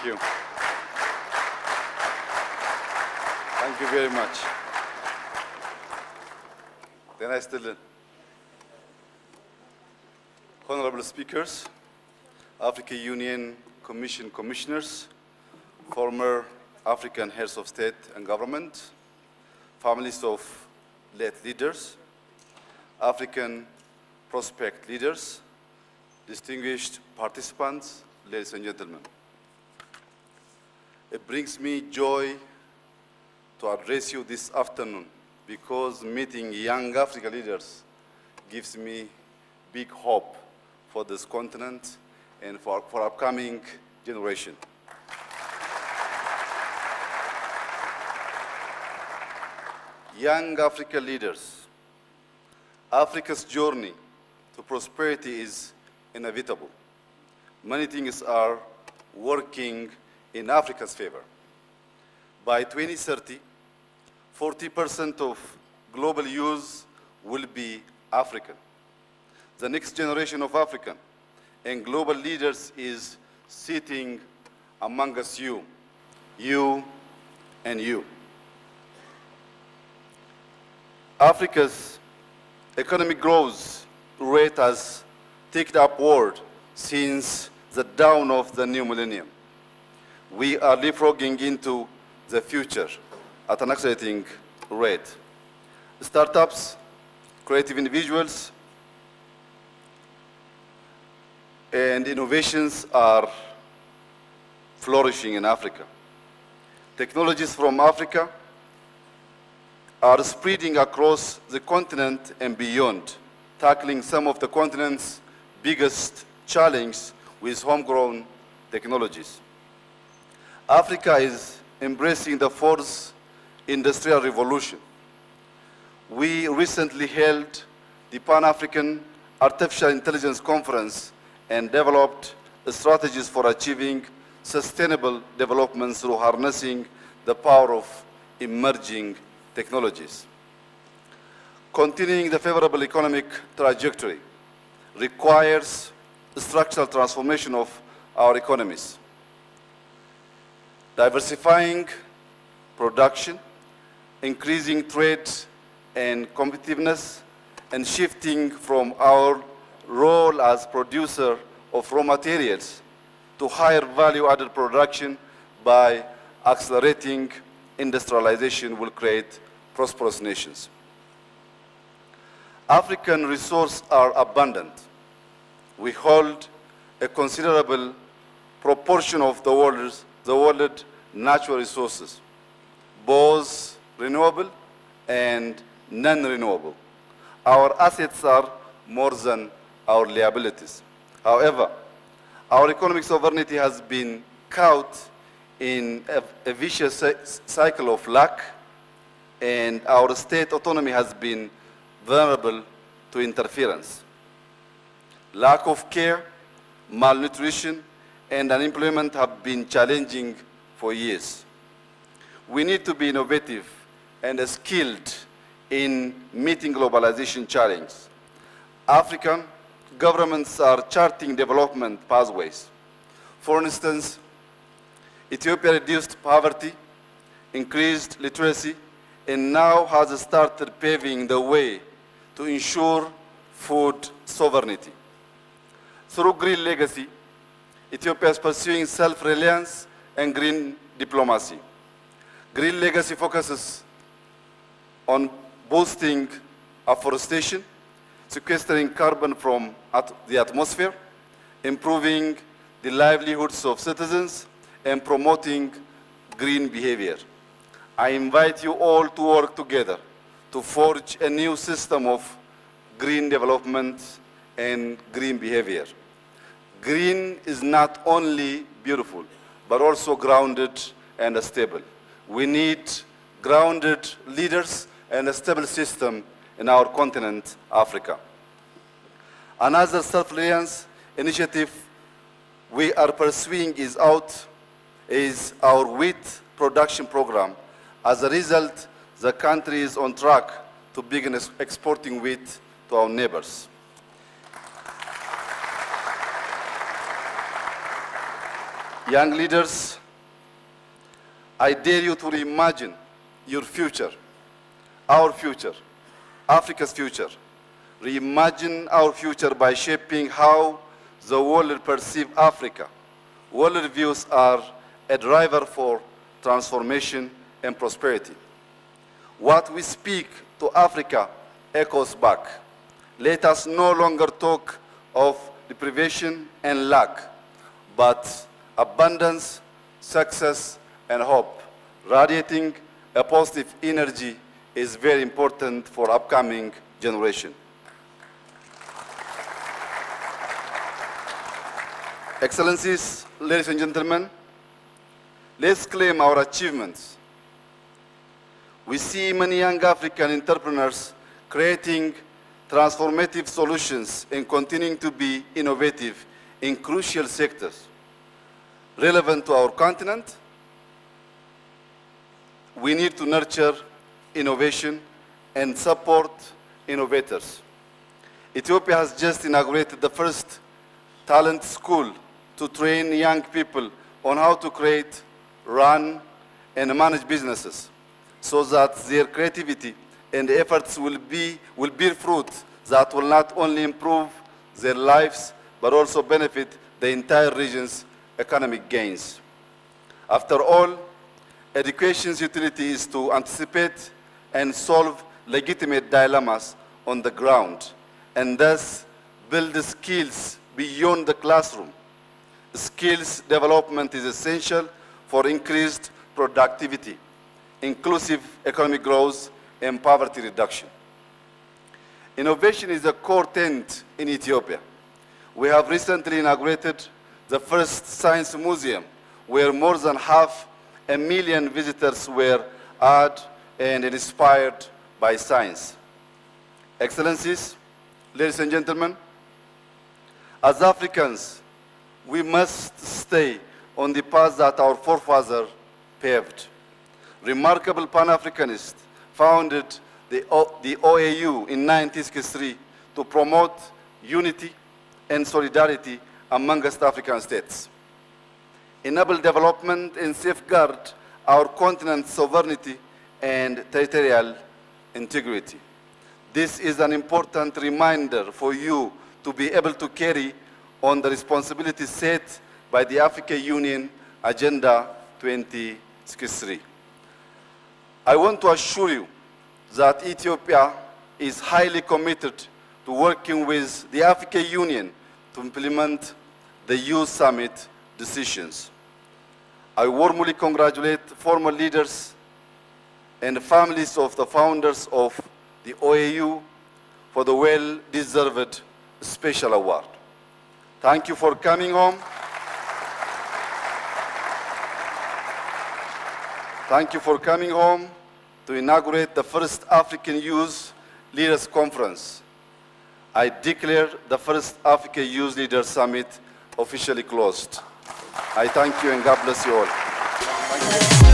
Thank you. Thank you very much. Then I still, honorable speakers, African Union Commission commissioners, former African heads of state and government, families of late leaders, African prospect leaders, distinguished participants, ladies and gentlemen. It brings me joy to address you this afternoon because meeting young African leaders gives me big hope for this continent and for upcoming generation. Young African leaders, Africa's journey to prosperity is inevitable. Many things are working in Africa's favor. By 2030, 40% of global youth will be African. The next generation of African and global leaders is sitting among us, you and you. Africa's economic growth rate has ticked upward since the dawn of the new millennium. We are leapfrogging into the future at an accelerating rate. Startups, creative individuals, and innovations are flourishing in Africa. Technologies from Africa are spreading across the continent and beyond, tackling some of the continent's biggest challenges with homegrown technologies. Africa is embracing the fourth industrial revolution. We recently held the Pan-African Artificial Intelligence Conference and developed strategies for achieving sustainable development through harnessing the power of emerging technologies. Continuing the favorable economic trajectory requires structural transformation of our economies. Diversifying production, increasing trade and competitiveness, and shifting from our role as producer of raw materials to higher value-added production by accelerating industrialization will create prosperous nations. African resources are abundant. We hold a considerable proportion of the world's natural resources, both renewable and non-renewable. Our assets are more than our liabilities. However, our economic sovereignty has been caught in a vicious cycle of lack, and our state autonomy has been vulnerable to interference. Lack of care, malnutrition, and unemployment have been challenging for years. We need to be innovative and skilled in meeting globalization challenges. African governments are charting development pathways. For instance, Ethiopia reduced poverty, increased literacy, and now has started paving the way to ensure food sovereignty. Through Green Legacy, Ethiopia is pursuing self-reliance and green diplomacy. Green Legacy focuses on boosting afforestation, sequestering carbon from the atmosphere, improving the livelihoods of citizens, and promoting green behavior. I invite you all to work together to forge a new system of green development and green behavior. Green is not only beautiful, but also grounded and stable. We need grounded leaders and a stable system in our continent, Africa. Another self-reliance initiative we are pursuing is our wheat production program. As a result, the country is on track to begin exporting wheat to our neighbors. . Young leaders, I dare you to reimagine your future, our future, Africa's future. Reimagine our future by shaping how the world perceives Africa. World views are a driver for transformation and prosperity. What we speak to Africa echoes back. Let us no longer talk of deprivation and lack, but abundance, success, and hope. Radiating a positive energy is very important for upcoming generation. Excellencies, ladies and gentlemen, let's claim our achievements. We see many young African entrepreneurs creating transformative solutions and continuing to be innovative in crucial sectors relevant to our continent. We need to nurture innovation and support innovators. Ethiopia has just inaugurated the first talent school to train young people on how to create, run, and manage businesses so that their creativity and efforts will bear fruit that will not only improve their lives but also benefit the entire region's economic gains. After all, education's utility is to anticipate and solve legitimate dilemmas on the ground and thus build the skills beyond the classroom. Skills development is essential for increased productivity, inclusive economic growth, and poverty reduction. Innovation is a core tenet in Ethiopia. We have recently inaugurated the first science museum where more than 500,000 visitors were awed and inspired by science. Excellencies, ladies and gentlemen, as Africans, we must stay on the path that our forefathers paved. Remarkable Pan-Africanists founded the OAU in 1963 to promote unity and solidarity among West African states, enable development and safeguard our continent's sovereignty and territorial integrity. This is an important reminder for you to be able to carry on the responsibilities set by the African Union Agenda 2063. I want to assure you that Ethiopia is highly committed to working with the African Union to implement the Youth Summit decisions. I warmly congratulate former leaders and families of the founders of the OAU for the well-deserved special award. Thank you for coming home. Thank you for coming home to inaugurate the first African Youth Leaders Conference. I declare the first African Youth Leaders Summit officially closed. I thank you and God bless you all. Thank you.